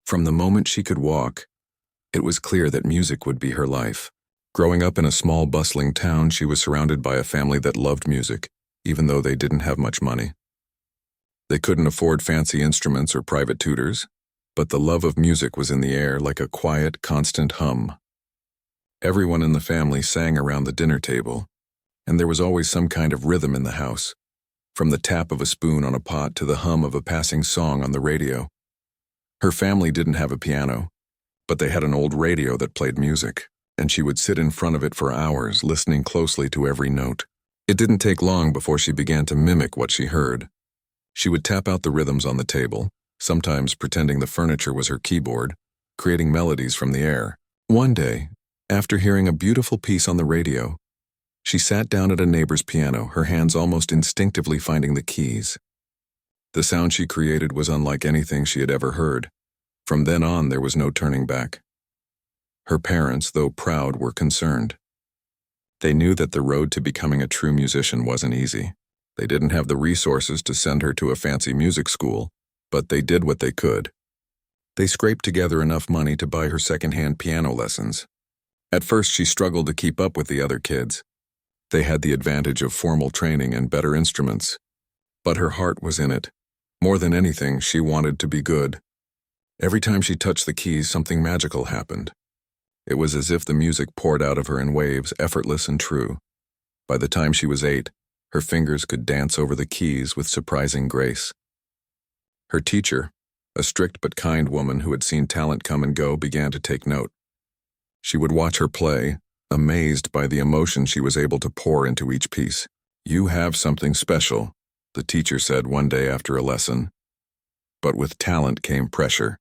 From the moment she could walk, it was clear that music would be her life. Growing up in a small, bustling town, she was surrounded by a family that loved music, even though they didn't have much money. They couldn't afford fancy instruments or private tutors, but the love of music was in the air like a quiet, constant hum. Everyone in the family sang around the dinner table, and there was always some kind of rhythm in the house, from the tap of a spoon on a pot to the hum of a passing song on the radio. Her family didn't have a piano, but they had an old radio that played music, and she would sit in front of it for hours, listening closely to every note. It didn't take long before she began to mimic what she heard. She would tap out the rhythms on the table, sometimes pretending the furniture was her keyboard, creating melodies from the air. One day, after hearing a beautiful piece on the radio, she sat down at a neighbor's piano, her hands almost instinctively finding the keys. The sound she created was unlike anything she had ever heard. From then on, there was no turning back. Her parents, though proud, were concerned. They knew that the road to becoming a true musician wasn't easy. They didn't have the resources to send her to a fancy music school, but they did what they could. They scraped together enough money to buy her secondhand piano lessons. At first, she struggled to keep up with the other kids. They had the advantage of formal training and better instruments. But her heart was in it. More than anything, she wanted to be good. Every time she touched the keys, something magical happened. It was as if the music poured out of her in waves, effortless and true. By the time she was 8, her fingers could dance over the keys with surprising grace. Her teacher, a strict but kind woman who had seen talent come and go, began to take note. She would watch her play, amazed by the emotion she was able to pour into each piece. "You have something special," the teacher said one day after a lesson. But with talent came pressure.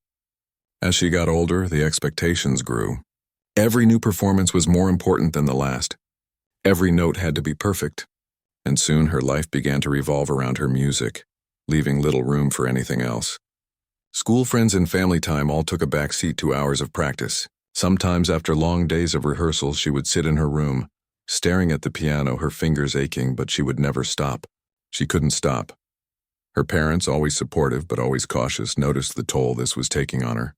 As she got older, the expectations grew. Every new performance was more important than the last. Every note had to be perfect. And soon her life began to revolve around her music, leaving little room for anything else. School friends and family time all took a back seat to hours of practice. Sometimes after long days of rehearsals, she would sit in her room, staring at the piano, her fingers aching, but she would never stop. She couldn't stop. Her parents, always supportive but always cautious, noticed the toll this was taking on her.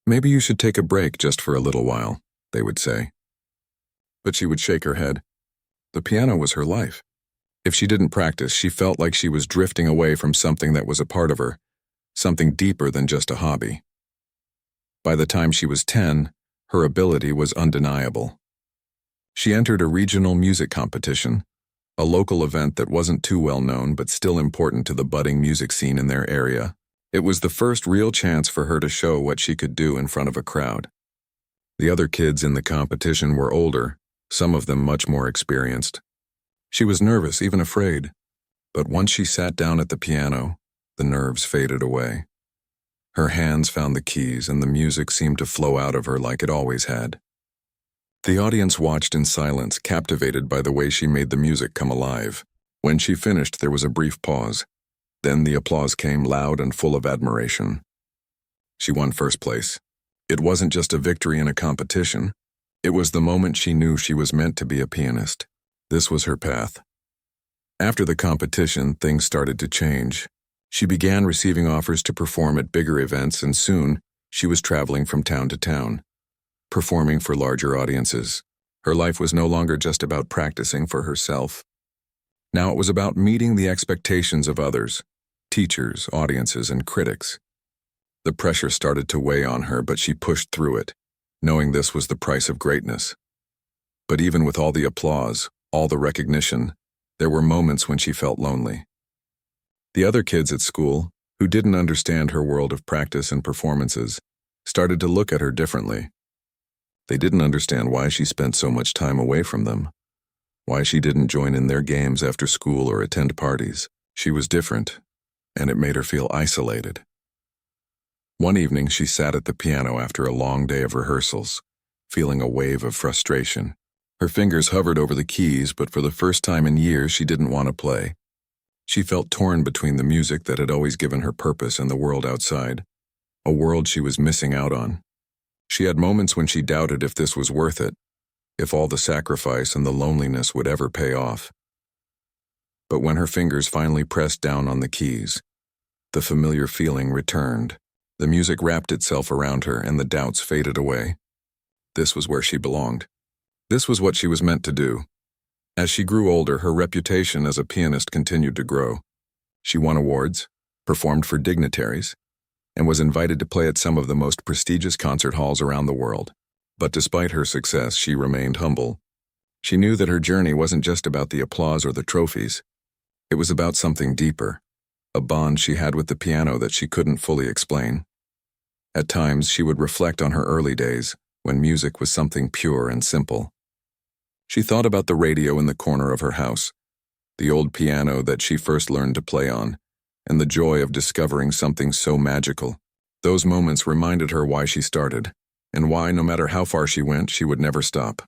"Maybe you should take a break just for a little while," they would say. But she would shake her head. The piano was her life. If she didn't practice, she felt like she was drifting away from something that was a part of her, something deeper than just a hobby. By the time she was 10, her ability was undeniable. She entered a regional music competition, a local event that wasn't too well known but still important to the budding music scene in their area. It was the first real chance for her to show what she could do in front of a crowd. The other kids in the competition were older, some of them much more experienced. She was nervous, even afraid, but once she sat down at the piano, the nerves faded away. Her hands found the keys and the music seemed to flow out of her like it always had. The audience watched in silence, captivated by the way she made the music come alive. When she finished, there was a brief pause. Then the applause came, loud and full of admiration. She won first place. It wasn't just a victory in a competition. It was the moment she knew she was meant to be a pianist. This was her path. After the competition, things started to change. She began receiving offers to perform at bigger events, and soon she was traveling from town to town, performing for larger audiences. Her life was no longer just about practicing for herself. Now it was about meeting the expectations of others, teachers, audiences, and critics. The pressure started to weigh on her, but she pushed through it, knowing this was the price of greatness. But even with all the applause, all the recognition, there were moments when she felt lonely. The other kids at school, who didn't understand her world of practice and performances, started to look at her differently. They didn't understand why she spent so much time away from them, why she didn't join in their games after school or attend parties. She was different, and it made her feel isolated. One evening, she sat at the piano after a long day of rehearsals, feeling a wave of frustration. Her fingers hovered over the keys, but for the first time in years, she didn't want to play. She felt torn between the music that had always given her purpose and the world outside, a world she was missing out on. She had moments when she doubted if this was worth it, if all the sacrifice and the loneliness would ever pay off. But when her fingers finally pressed down on the keys, the familiar feeling returned. The music wrapped itself around her and the doubts faded away. This was where she belonged. This was what she was meant to do. As she grew older, her reputation as a pianist continued to grow. She won awards, performed for dignitaries, and was invited to play at some of the most prestigious concert halls around the world. But despite her success, she remained humble. She knew that her journey wasn't just about the applause or the trophies. It was about something deeper, a bond she had with the piano that she couldn't fully explain. At times, she would reflect on her early days, when music was something pure and simple. She thought about the radio in the corner of her house, the old piano that she first learned to play on, and the joy of discovering something so magical. Those moments reminded her why she started, and why, no matter how far she went, she would never stop.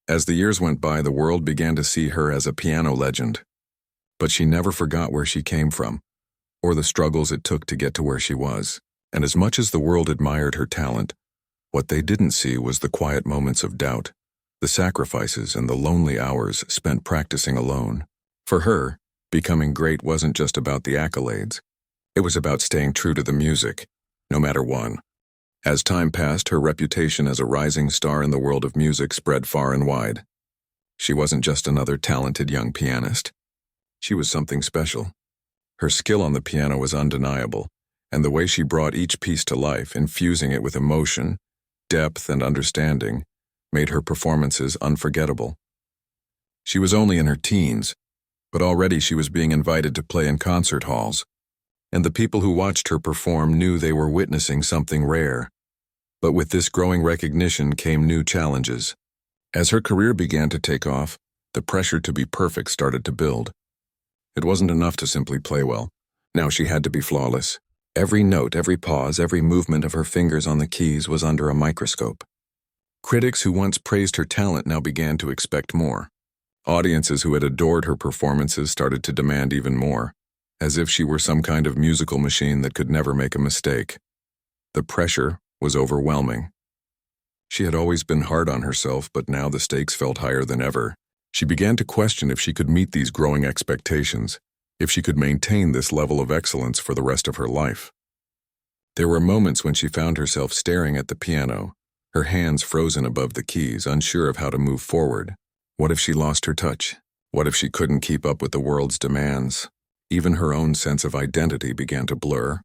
As the years went by, the world began to see her as a piano legend. But she never forgot where she came from, or the struggles it took to get to where she was. And as much as the world admired her talent, what they didn't see was the quiet moments of doubt, the sacrifices and the lonely hours spent practicing alone. For her, becoming great wasn't just about the accolades. It was about staying true to the music, no matter what. As time passed, her reputation as a rising star in the world of music spread far and wide. She wasn't just another talented young pianist. She was something special. Her skill on the piano was undeniable, and the way she brought each piece to life, infusing it with emotion, depth, and understanding, made her performances unforgettable. She was only in her teens, but already she was being invited to play in concert halls, and the people who watched her perform knew they were witnessing something rare. But with this growing recognition came new challenges. As her career began to take off, the pressure to be perfect started to build. It wasn't enough to simply play well. Now she had to be flawless. Every note, every pause, every movement of her fingers on the keys was under a microscope. Critics who once praised her talent now began to expect more. Audiences who had adored her performances started to demand even more, as if she were some kind of musical machine that could never make a mistake. The pressure was overwhelming. She had always been hard on herself, but now the stakes felt higher than ever. She began to question if she could meet these growing expectations, if she could maintain this level of excellence for the rest of her life. There were moments when she found herself staring at the piano, her hands frozen above the keys, unsure of how to move forward. What if she lost her touch? What if she couldn't keep up with the world's demands? Even her own sense of identity began to blur.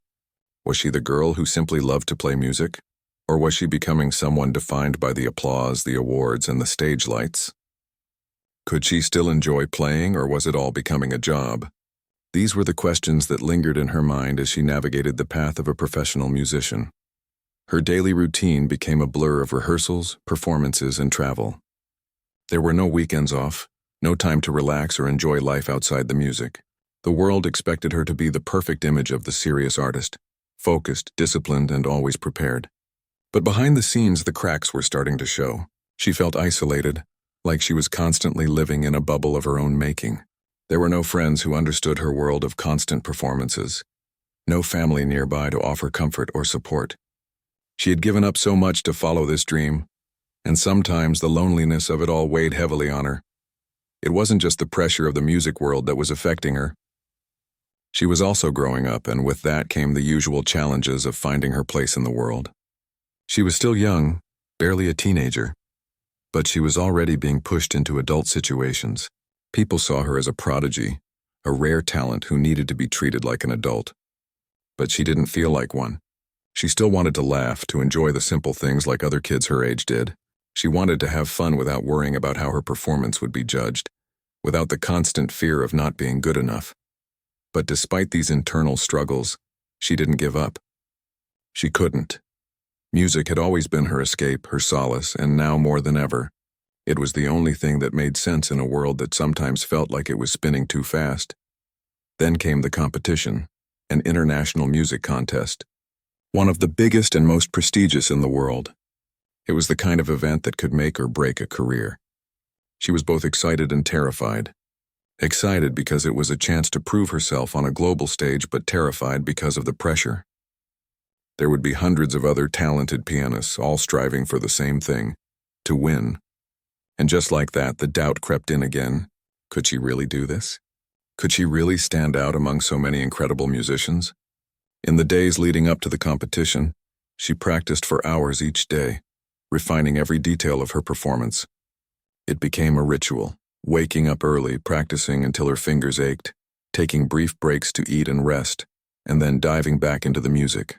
Was she the girl who simply loved to play music? Or was she becoming someone defined by the applause, the awards, and the stage lights? Could she still enjoy playing, or was it all becoming a job? These were the questions that lingered in her mind as she navigated the path of a professional musician. Her daily routine became a blur of rehearsals, performances, and travel. There were no weekends off, no time to relax or enjoy life outside the music. The world expected her to be the perfect image of the serious artist, focused, disciplined, and always prepared. But behind the scenes, the cracks were starting to show. She felt isolated, like she was constantly living in a bubble of her own making. There were no friends who understood her world of constant performances, no family nearby to offer comfort or support. She had given up so much to follow this dream, and sometimes the loneliness of it all weighed heavily on her. It wasn't just the pressure of the music world that was affecting her. She was also growing up, and with that came the usual challenges of finding her place in the world. She was still young, barely a teenager, but she was already being pushed into adult situations. People saw her as a prodigy, a rare talent who needed to be treated like an adult. But she didn't feel like one. She still wanted to laugh, to enjoy the simple things like other kids her age did. She wanted to have fun without worrying about how her performance would be judged, without the constant fear of not being good enough. But despite these internal struggles, she didn't give up. She couldn't. Music had always been her escape, her solace, and now more than ever, it was the only thing that made sense in a world that sometimes felt like it was spinning too fast. Then came the competition, an international music contest, one of the biggest and most prestigious in the world. It was the kind of event that could make or break a career. She was both excited and terrified. Excited because it was a chance to prove herself on a global stage, but terrified because of the pressure. There would be hundreds of other talented pianists, all striving for the same thing, to win. And just like that, the doubt crept in again. Could she really do this? Could she really stand out among so many incredible musicians? In the days leading up to the competition, she practiced for hours each day, refining every detail of her performance. It became a ritual, waking up early, practicing until her fingers ached, taking brief breaks to eat and rest, and then diving back into the music.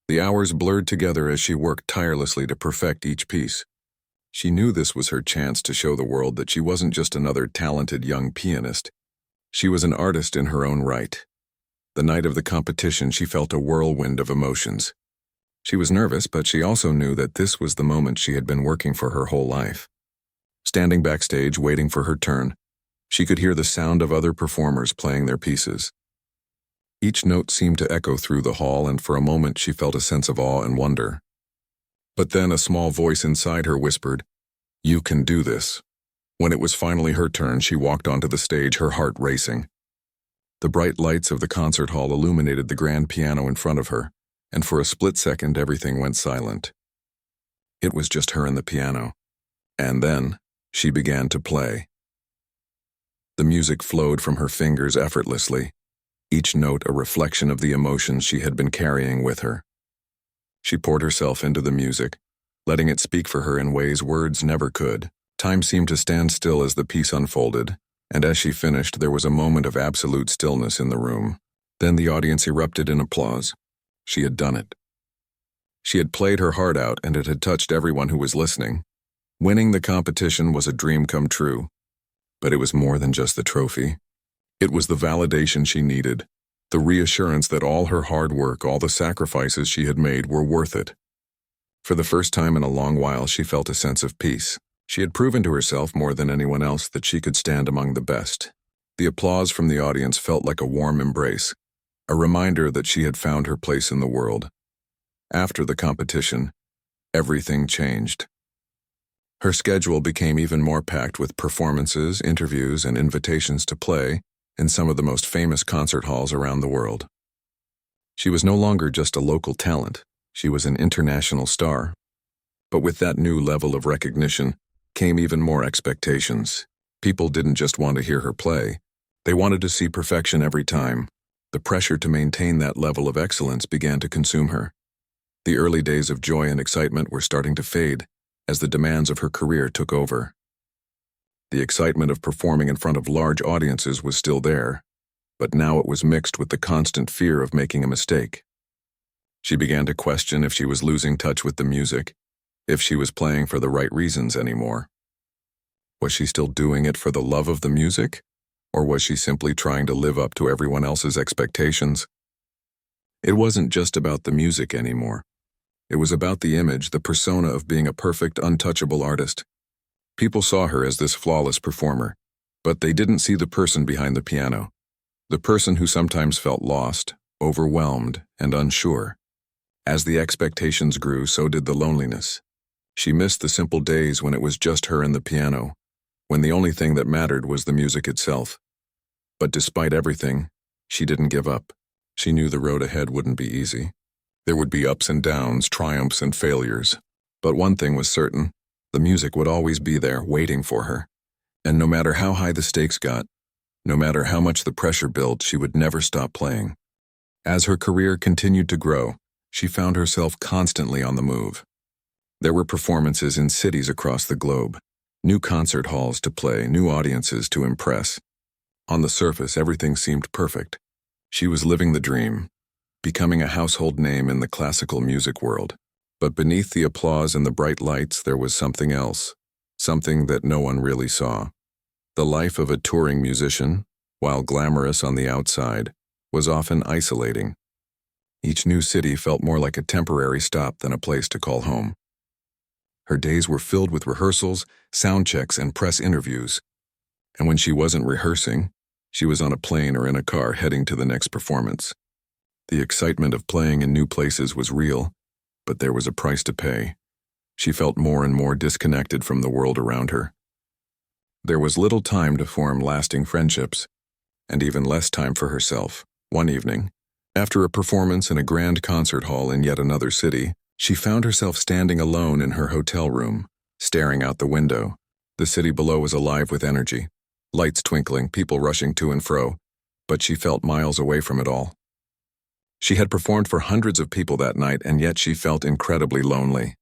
The hours blurred together as she worked tirelessly to perfect each piece. She knew this was her chance to show the world that she wasn't just another talented young pianist. She was an artist in her own right. The night of the competition, she felt a whirlwind of emotions. She was nervous, but she also knew that this was the moment she had been working for her whole life. Standing backstage, waiting for her turn, she could hear the sound of other performers playing their pieces. Each note seemed to echo through the hall, and for a moment she felt a sense of awe and wonder. But then a small voice inside her whispered, "You can do this." When it was finally her turn, she walked onto the stage, her heart racing. The bright lights of the concert hall illuminated the grand piano in front of her, and for a split second everything went silent. It was just her and the piano. And then, she began to play. The music flowed from her fingers effortlessly, each note a reflection of the emotions she had been carrying with her. She poured herself into the music, letting it speak for her in ways words never could. Time seemed to stand still as the piece unfolded, and as she finished, there was a moment of absolute stillness in the room. Then the audience erupted in applause. She had done it. She had played her heart out, and it had touched everyone who was listening. Winning the competition was a dream come true, but it was more than just the trophy. It was the validation she needed, the reassurance that all her hard work, all the sacrifices she had made were worth it. For the first time in a long while, she felt a sense of peace. She had proven to herself more than anyone else that she could stand among the best. The applause from the audience felt like a warm embrace, a reminder that she had found her place in the world. After the competition, everything changed. Her schedule became even more packed with performances, interviews, and invitations to play in some of the most famous concert halls around the world. She was no longer just a local talent, she was an international star. But with that new level of recognition came even more expectations. People didn't just want to hear her play, they wanted to see perfection every time. The pressure to maintain that level of excellence began to consume her. The early days of joy and excitement were starting to fade as the demands of her career took over. The excitement of performing in front of large audiences was still there, but now it was mixed with the constant fear of making a mistake. She began to question if she was losing touch with the music, if she was playing for the right reasons anymore. Was she still doing it for the love of the music, or was she simply trying to live up to everyone else's expectations? It wasn't just about the music anymore. It was about the image, the persona of being a perfect, untouchable artist. People saw her as this flawless performer, but they didn't see the person behind the piano, the person who sometimes felt lost, overwhelmed, and unsure. As the expectations grew, so did the loneliness. She missed the simple days when it was just her and the piano, when the only thing that mattered was the music itself. But despite everything, she didn't give up. She knew the road ahead wouldn't be easy. There would be ups and downs, triumphs and failures. But one thing was certain, the music would always be there, waiting for her. And no matter how high the stakes got, no matter how much the pressure built, she would never stop playing. As her career continued to grow, she found herself constantly on the move. There were performances in cities across the globe, new concert halls to play, new audiences to impress. On the surface, everything seemed perfect. She was living the dream, becoming a household name in the classical music world. But beneath the applause and the bright lights, there was something else, something that no one really saw. The life of a touring musician, while glamorous on the outside, was often isolating. Each new city felt more like a temporary stop than a place to call home. Her days were filled with rehearsals, sound checks, and press interviews. And when she wasn't rehearsing, she was on a plane or in a car heading to the next performance. The excitement of playing in new places was real, but there was a price to pay. She felt more and more disconnected from the world around her. There was little time to form lasting friendships, and even less time for herself. One evening, after a performance in a grand concert hall in yet another city, she found herself standing alone in her hotel room, staring out the window. The city below was alive with energy, lights twinkling, people rushing to and fro, but she felt miles away from it all. She had performed for hundreds of people that night, and yet she felt incredibly lonely.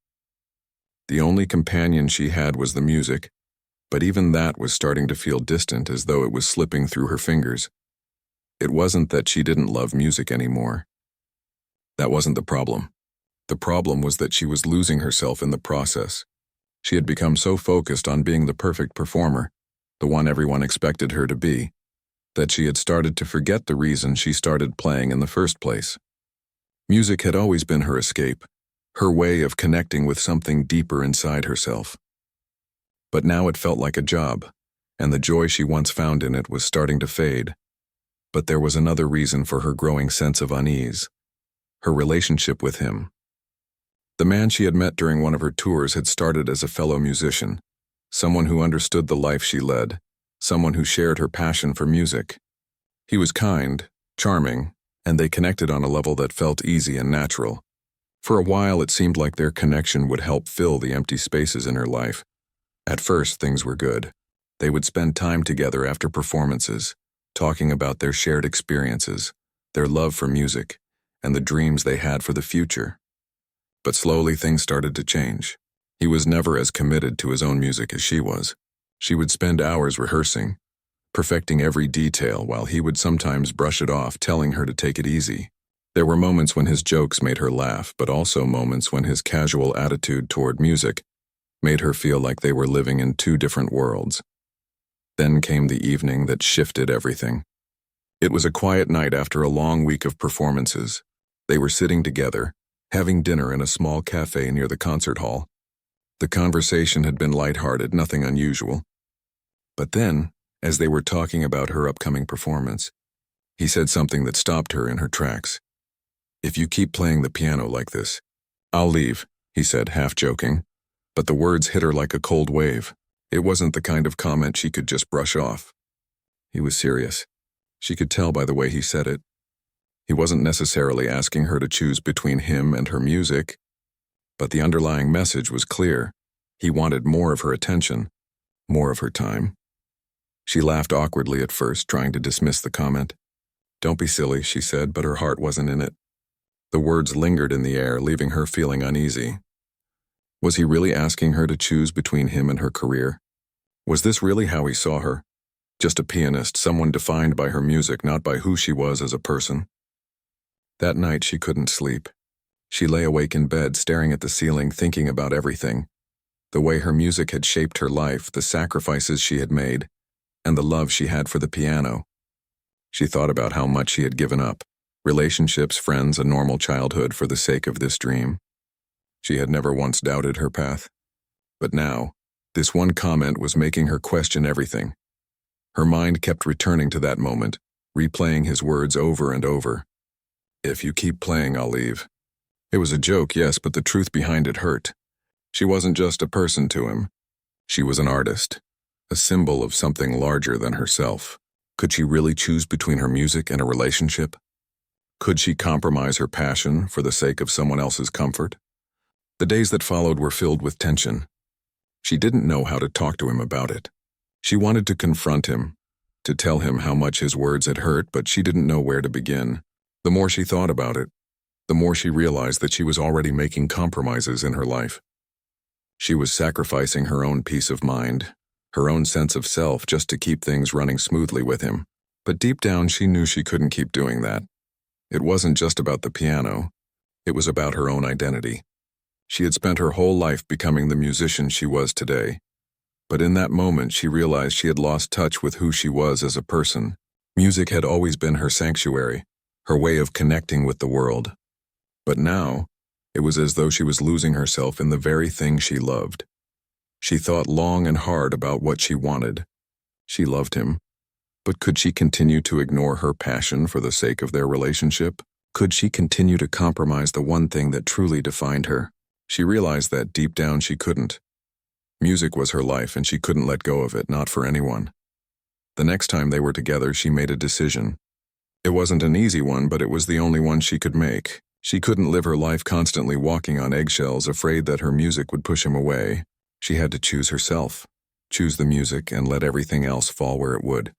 The only companion she had was the music, but even that was starting to feel distant, as though it was slipping through her fingers. It wasn't that she didn't love music anymore. That wasn't the problem. The problem was that she was losing herself in the process. She had become so focused on being the perfect performer, the one everyone expected her to be, that she had started to forget the reason she started playing in the first place. Music had always been her escape, her way of connecting with something deeper inside herself. But now it felt like a job, and the joy she once found in it was starting to fade. But there was another reason for her growing sense of unease: her relationship with him. The man she had met during one of her tours had started as a fellow musician, someone who understood the life she led, someone who shared her passion for music. He was kind, charming, and they connected on a level that felt easy and natural. For a while, it seemed like their connection would help fill the empty spaces in her life. At first, things were good. They would spend time together after performances, talking about their shared experiences, their love for music, and the dreams they had for the future. But slowly things started to change. He was never as committed to his own music as she was. She would spend hours rehearsing, perfecting every detail, while he would sometimes brush it off, telling her to take it easy. There were moments when his jokes made her laugh, but also moments when his casual attitude toward music made her feel like they were living in two different worlds. Then came the evening that shifted everything. It was a quiet night after a long week of performances. They were sitting together, having dinner in a small cafe near the concert hall. The conversation had been lighthearted, nothing unusual. But then, as they were talking about her upcoming performance, he said something that stopped her in her tracks. "If you keep playing the piano like this, I'll leave," he said, half joking. But the words hit her like a cold wave. It wasn't the kind of comment she could just brush off. He was serious. She could tell by the way he said it. He wasn't necessarily asking her to choose between him and her music, but the underlying message was clear. He wanted more of her attention, more of her time. She laughed awkwardly at first, trying to dismiss the comment. "Don't be silly," she said, but her heart wasn't in it. The words lingered in the air, leaving her feeling uneasy. Was he really asking her to choose between him and her career? Was this really how he saw her? Just a pianist, someone defined by her music, not by who she was as a person? That night she couldn't sleep. She lay awake in bed, staring at the ceiling, thinking about everything. The way her music had shaped her life, the sacrifices she had made, and the love she had for the piano. She thought about how much she had given up: relationships, friends, a normal childhood, for the sake of this dream. She had never once doubted her path. But now, this one comment was making her question everything. Her mind kept returning to that moment, replaying his words over and over. "If you keep playing, I'll leave." It was a joke, yes, but the truth behind it hurt. She wasn't just a person to him. She was an artist, a symbol of something larger than herself. Could she really choose between her music and a relationship? Could she compromise her passion for the sake of someone else's comfort? The days that followed were filled with tension. She didn't know how to talk to him about it. She wanted to confront him, to tell him how much his words had hurt, but she didn't know where to begin. The more she thought about it, the more she realized that she was already making compromises in her life. She was sacrificing her own peace of mind, her own sense of self, just to keep things running smoothly with him. But deep down, she knew she couldn't keep doing that. It wasn't just about the piano. It was about her own identity. She had spent her whole life becoming the musician she was today. But in that moment, she realized she had lost touch with who she was as a person. Music had always been her sanctuary, her way of connecting with the world. But now, it was as though she was losing herself in the very thing she loved. She thought long and hard about what she wanted. She loved him. But could she continue to ignore her passion for the sake of their relationship? Could she continue to compromise the one thing that truly defined her? She realized that deep down she couldn't. Music was her life, and she couldn't let go of it, not for anyone. The next time they were together, she made a decision. It wasn't an easy one, but it was the only one she could make. She couldn't live her life constantly walking on eggshells, afraid that her music would push him away. She had to choose herself, choose the music, and let everything else fall where it would.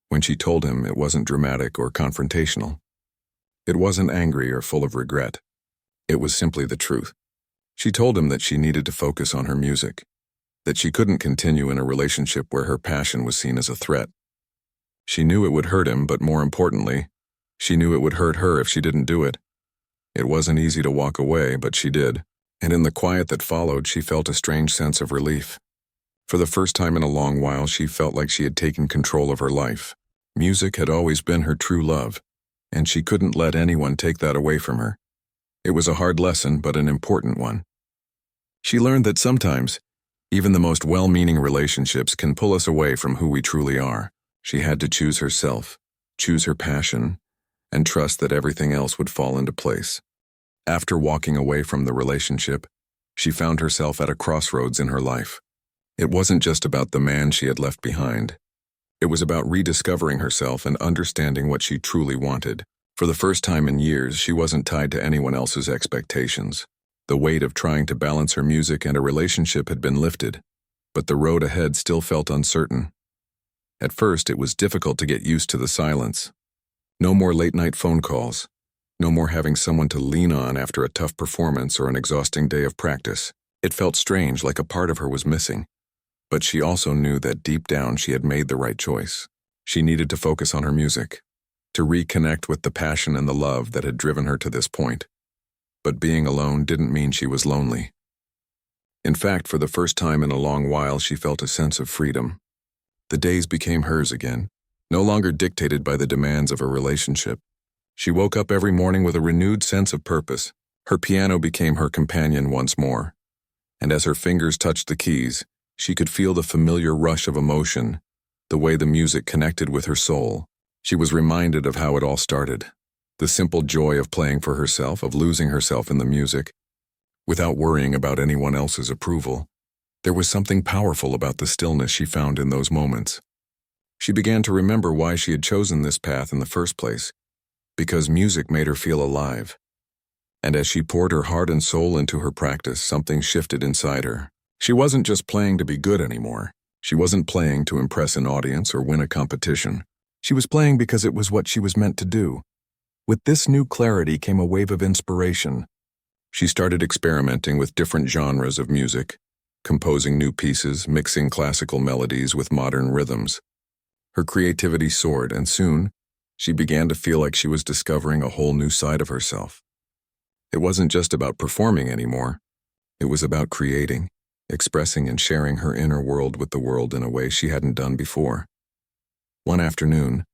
When she told him, it wasn't dramatic or confrontational. It wasn't angry or full of regret. It was simply the truth. She told him that she needed to focus on her music, that she couldn't continue in a relationship where her passion was seen as a threat. She knew it would hurt him, but more importantly, she knew it would hurt her if she didn't do it. It wasn't easy to walk away, but she did, and in the quiet that followed, she felt a strange sense of relief. For the first time in a long while, she felt like she had taken control of her life. Music had always been her true love, and she couldn't let anyone take that away from her. It was a hard lesson, but an important one. She learned that sometimes, even the most well-meaning relationships can pull us away from who we truly are. She had to choose herself, choose her passion, and trust that everything else would fall into place. After walking away from the relationship, she found herself at a crossroads in her life. It wasn't just about the man she had left behind. It was about rediscovering herself and understanding what she truly wanted. For the first time in years, she wasn't tied to anyone else's expectations. The weight of trying to balance her music and a relationship had been lifted, but the road ahead still felt uncertain. At first, it was difficult to get used to the silence. No more late-night phone calls. No more having someone to lean on after a tough performance or an exhausting day of practice. It felt strange, like a part of her was missing. But she also knew that deep down she had made the right choice. She needed to focus on her music, to reconnect with the passion and the love that had driven her to this point. But being alone didn't mean she was lonely. In fact, for the first time in a long while, she felt a sense of freedom. The days became hers again, no longer dictated by the demands of a relationship. She woke up every morning with a renewed sense of purpose. Her piano became her companion once more. And as her fingers touched the keys, she could feel the familiar rush of emotion, the way the music connected with her soul. She was reminded of how it all started. The simple joy of playing for herself, of losing herself in the music, without worrying about anyone else's approval. There was something powerful about the stillness she found in those moments. She began to remember why she had chosen this path in the first place, because music made her feel alive. And as she poured her heart and soul into her practice, something shifted inside her. She wasn't just playing to be good anymore. She wasn't playing to impress an audience or win a competition. She was playing because it was what she was meant to do. With this new clarity came a wave of inspiration. She started experimenting with different genres of music, composing new pieces, mixing classical melodies with modern rhythms. Her creativity soared, and soon, she began to feel like she was discovering a whole new side of herself. It wasn't just about performing anymore. It was about creating, expressing and sharing her inner world with the world in a way she hadn't done before. One afternoon,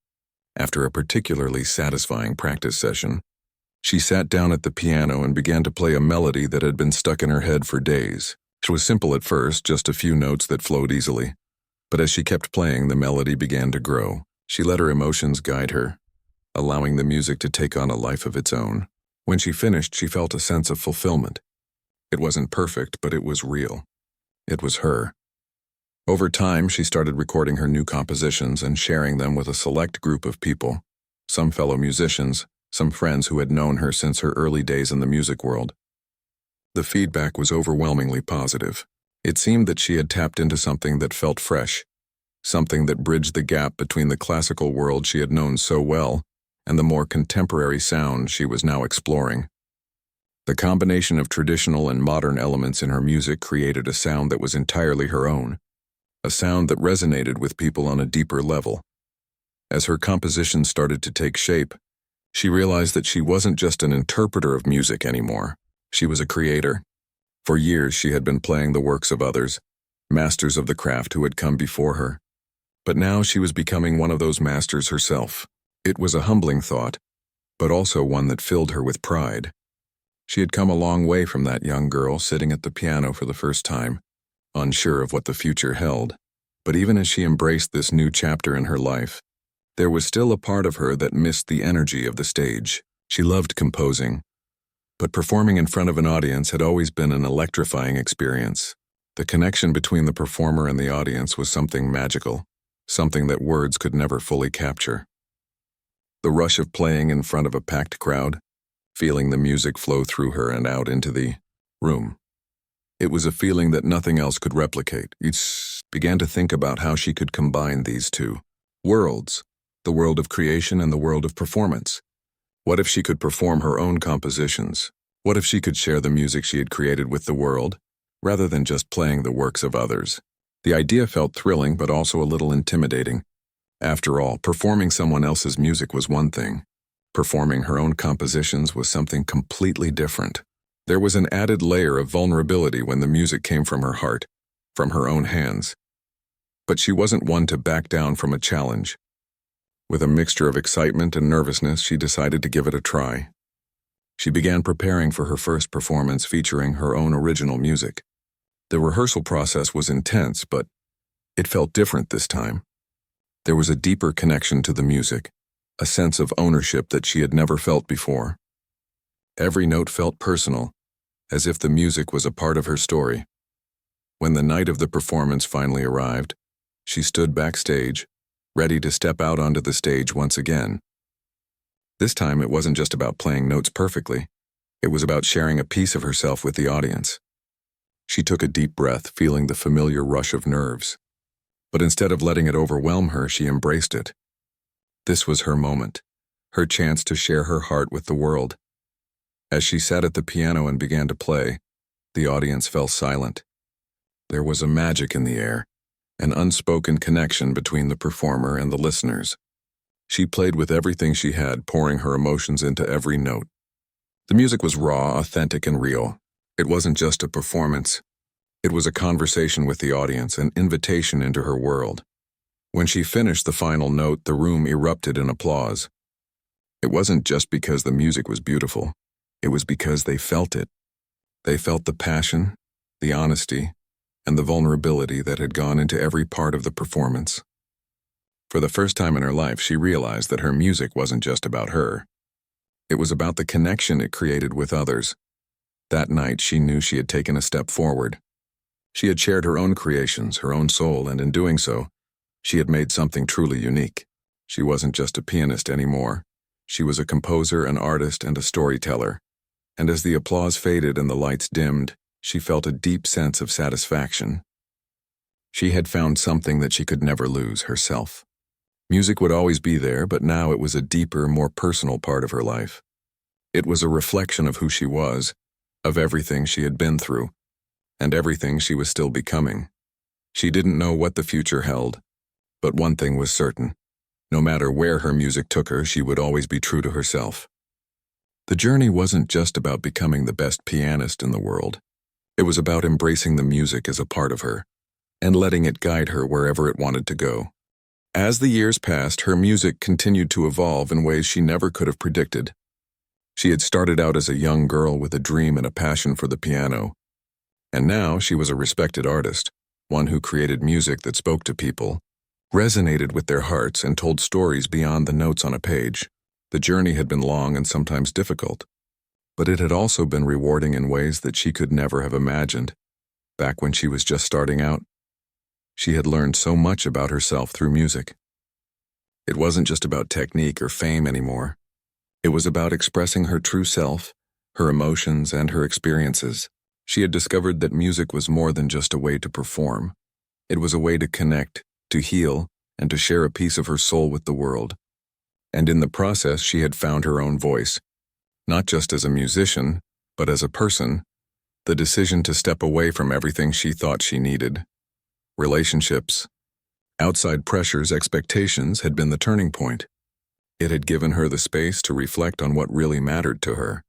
after a particularly satisfying practice session, she sat down at the piano and began to play a melody that had been stuck in her head for days. It was simple at first, just a few notes that flowed easily. But as she kept playing, the melody began to grow. She let her emotions guide her, allowing the music to take on a life of its own. When she finished, she felt a sense of fulfillment. It wasn't perfect, but it was real. It was her. Over time, she started recording her new compositions and sharing them with a select group of people, some fellow musicians, some friends who had known her since her early days in the music world. The feedback was overwhelmingly positive. It seemed that she had tapped into something that felt fresh, something that bridged the gap between the classical world she had known so well and the more contemporary sound she was now exploring. The combination of traditional and modern elements in her music created a sound that was entirely her own, a sound that resonated with people on a deeper level. As her compositions started to take shape, she realized that she wasn't just an interpreter of music anymore. She was a creator. For years, she had been playing the works of others, masters of the craft who had come before her. But now she was becoming one of those masters herself. It was a humbling thought, but also one that filled her with pride. She had come a long way from that young girl sitting at the piano for the first time, unsure of what the future held. But even as she embraced this new chapter in her life, there was still a part of her that missed the energy of the stage. She loved composing, but performing in front of an audience had always been an electrifying experience. The connection between the performer and the audience was something magical, something that words could never fully capture. The rush of playing in front of a packed crowd, feeling the music flow through her and out into the room. It was a feeling that nothing else could replicate. She began to think about how she could combine these two worlds, the world of creation and the world of performance. What if she could perform her own compositions? What if she could share the music she had created with the world, rather than just playing the works of others? The idea felt thrilling, but also a little intimidating. After all, performing someone else's music was one thing. Performing her own compositions was something completely different. There was an added layer of vulnerability when the music came from her heart, from her own hands. But she wasn't one to back down from a challenge. With a mixture of excitement and nervousness, she decided to give it a try. She began preparing for her first performance featuring her own original music. The rehearsal process was intense, but it felt different this time. There was a deeper connection to the music, a sense of ownership that she had never felt before. Every note felt personal, as if the music was a part of her story. When the night of the performance finally arrived, she stood backstage, ready to step out onto the stage once again. This time it wasn't just about playing notes perfectly. It was about sharing a piece of herself with the audience. She took a deep breath, feeling the familiar rush of nerves. But instead of letting it overwhelm her, she embraced it. This was her moment, her chance to share her heart with the world. As she sat at the piano and began to play, the audience fell silent. There was a magic in the air, an unspoken connection between the performer and the listeners. She played with everything she had, pouring her emotions into every note. The music was raw, authentic, and real. It wasn't just a performance. It was a conversation with the audience, an invitation into her world. When she finished the final note, the room erupted in applause. It wasn't just because the music was beautiful. It was because they felt it. They felt the passion, the honesty, and the vulnerability that had gone into every part of the performance. For the first time in her life, she realized that her music wasn't just about her. It was about the connection it created with others. That night, she knew she had taken a step forward. She had shared her own creations, her own soul, and in doing so, she had made something truly unique. She wasn't just a pianist anymore. She was a composer, an artist, and a storyteller. And as the applause faded and the lights dimmed, she felt a deep sense of satisfaction. She had found something that she could never lose, herself. Music would always be there, but now it was a deeper, more personal part of her life. It was a reflection of who she was, of everything she had been through, and everything she was still becoming. She didn't know what the future held, but one thing was certain. No matter where her music took her, she would always be true to herself. The journey wasn't just about becoming the best pianist in the world. It was about embracing the music as a part of her, and letting it guide her wherever it wanted to go. As the years passed, her music continued to evolve in ways she never could have predicted. She had started out as a young girl with a dream and a passion for the piano, and now she was a respected artist, one who created music that spoke to people, resonated with their hearts, and told stories beyond the notes on a page. The journey had been long and sometimes difficult, but it had also been rewarding in ways that she could never have imagined. Back when she was just starting out, she had learned so much about herself through music. It wasn't just about technique or fame anymore. It was about expressing her true self, her emotions, and her experiences. She had discovered that music was more than just a way to perform. It was a way to connect, to heal, and to share a piece of her soul with the world. And in the process, she had found her own voice, not just as a musician, but as a person. The decision to step away from everything she thought she needed, relationships, outside pressures, expectations, had been the turning point. It had given her the space to reflect on what really mattered to her.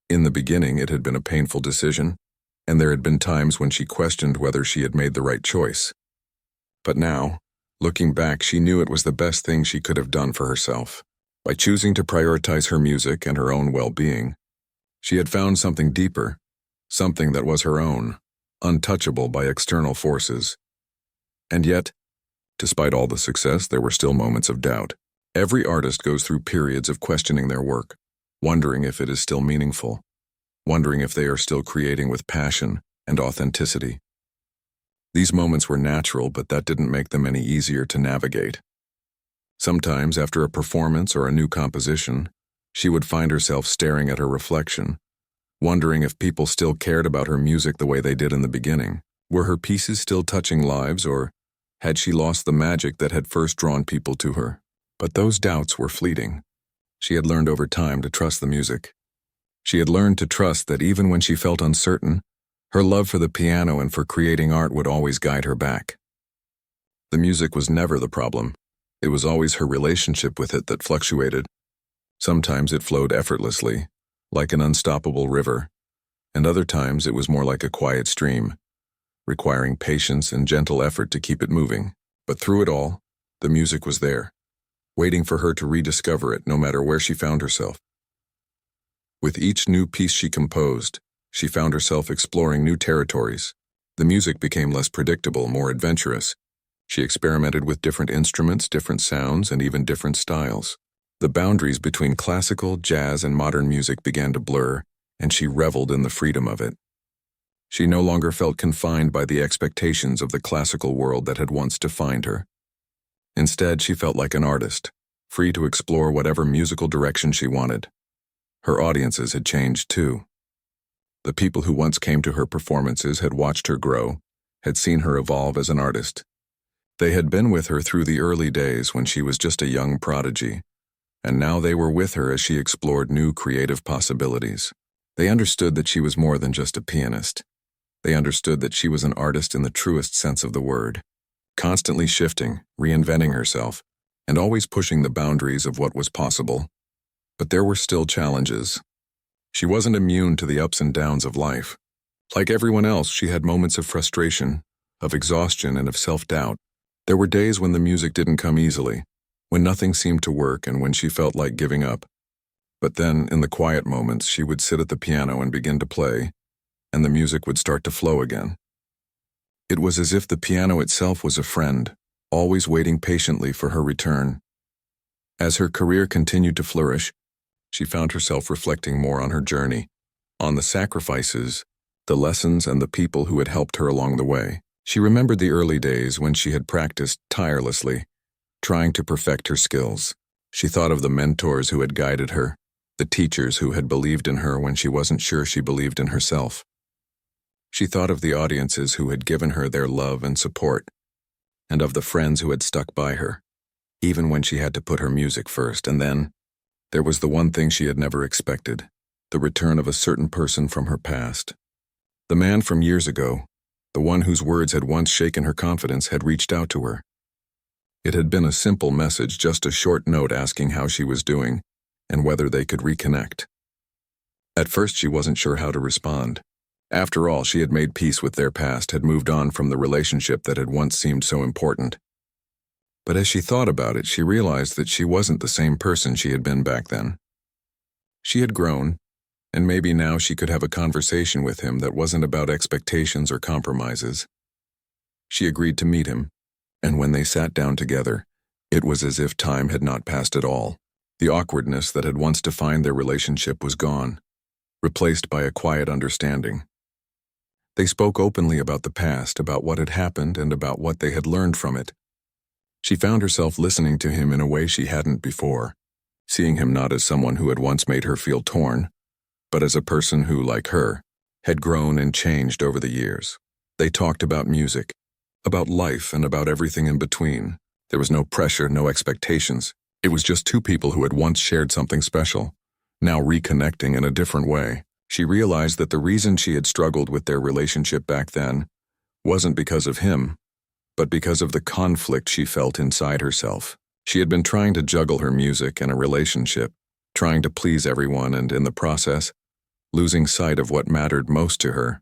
In the beginning, it had been a painful decision, and there had been times when she questioned whether she had made the right choice. But now, looking back, she knew it was the best thing she could have done for herself. By choosing to prioritize her music and her own well-being, she had found something deeper, something that was her own, untouchable by external forces. And yet, despite all the success, there were still moments of doubt. Every artist goes through periods of questioning their work, wondering if it is still meaningful, wondering if they are still creating with passion and authenticity. These moments were natural, but that didn't make them any easier to navigate. Sometimes, after a performance or a new composition, she would find herself staring at her reflection, wondering if people still cared about her music the way they did in the beginning. Were her pieces still touching lives, or had she lost the magic that had first drawn people to her? But those doubts were fleeting. She had learned over time to trust the music. She had learned to trust that even when she felt uncertain, her love for the piano and for creating art would always guide her back. The music was never the problem. It was always her relationship with it that fluctuated. Sometimes it flowed effortlessly, like an unstoppable river, and other times it was more like a quiet stream, requiring patience and gentle effort to keep it moving. But through it all, the music was there, waiting for her to rediscover it no matter where she found herself. With each new piece she composed, she found herself exploring new territories. The music became less predictable, more adventurous. She experimented with different instruments, different sounds, and even different styles. The boundaries between classical, jazz, and modern music began to blur, and she reveled in the freedom of it. She no longer felt confined by the expectations of the classical world that had once defined her. Instead, she felt like an artist, free to explore whatever musical direction she wanted. Her audiences had changed too. The people who once came to her performances had watched her grow, had seen her evolve as an artist. They had been with her through the early days when she was just a young prodigy, and now they were with her as she explored new creative possibilities. They understood that she was more than just a pianist. They understood that she was an artist in the truest sense of the word, constantly shifting, reinventing herself, and always pushing the boundaries of what was possible. But there were still challenges. She wasn't immune to the ups and downs of life. Like everyone else, she had moments of frustration, of exhaustion, and of self-doubt. There were days when the music didn't come easily, when nothing seemed to work and when she felt like giving up. But then, in the quiet moments, she would sit at the piano and begin to play, and the music would start to flow again. It was as if the piano itself was a friend, always waiting patiently for her return. As her career continued to flourish, she found herself reflecting more on her journey, on the sacrifices, the lessons, and the people who had helped her along the way. She remembered the early days when she had practiced tirelessly, trying to perfect her skills. She thought of the mentors who had guided her, the teachers who had believed in her when she wasn't sure she believed in herself. She thought of the audiences who had given her their love and support, and of the friends who had stuck by her, even when she had to put her music first. And then, there was the one thing she had never expected, the return of a certain person from her past. The man from years ago, the one whose words had once shaken her confidence, had reached out to her. It had been a simple message, just a short note asking how she was doing and whether they could reconnect. At first, she wasn't sure how to respond. After all, she had made peace with their past, had moved on from the relationship that had once seemed so important. But as she thought about it, she realized that she wasn't the same person she had been back then. She had grown, and maybe now she could have a conversation with him that wasn't about expectations or compromises. She agreed to meet him, and when they sat down together, it was as if time had not passed at all. The awkwardness that had once defined their relationship was gone, replaced by a quiet understanding. They spoke openly about the past, about what had happened, and about what they had learned from it. She found herself listening to him in a way she hadn't before, seeing him not as someone who had once made her feel torn, but as a person who, like her, had grown and changed over the years. They talked about music, about life, and about everything in between. There was no pressure, no expectations. It was just two people who had once shared something special, now reconnecting in a different way. She realized that the reason she had struggled with their relationship back then wasn't because of him, but because of the conflict she felt inside herself. She had been trying to juggle her music and a relationship, trying to please everyone, and in the process, losing sight of what mattered most to her.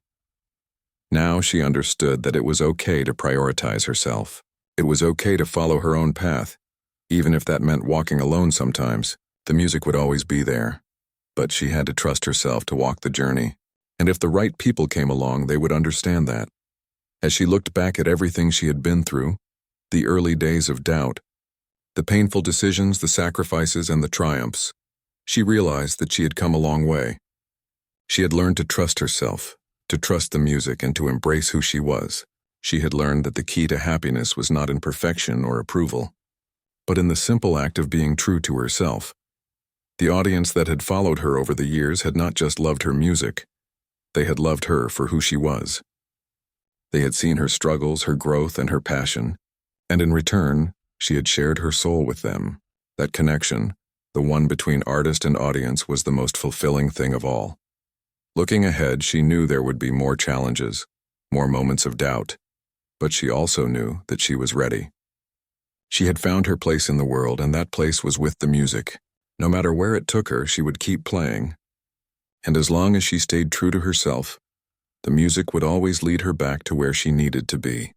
Now she understood that it was okay to prioritize herself. It was okay to follow her own path, even if that meant walking alone sometimes. The music would always be there, but she had to trust herself to walk the journey. And if the right people came along, they would understand that. As she looked back at everything she had been through, the early days of doubt, the painful decisions, the sacrifices, and the triumphs, she realized that she had come a long way. She had learned to trust herself, to trust the music, and to embrace who she was. She had learned that the key to happiness was not in perfection or approval, but in the simple act of being true to herself. The audience that had followed her over the years had not just loved her music, they had loved her for who she was. They had seen her struggles, her growth, and her passion, and in return, she had shared her soul with them. That connection, The one between artist and audience was the most fulfilling thing of all. Looking ahead, she knew there would be more challenges, more moments of doubt, but she also knew that she was ready. She had found her place in the world, and that place was with the music. No matter where it took her, she would keep playing. And as long as she stayed true to herself, the music would always lead her back to where she needed to be.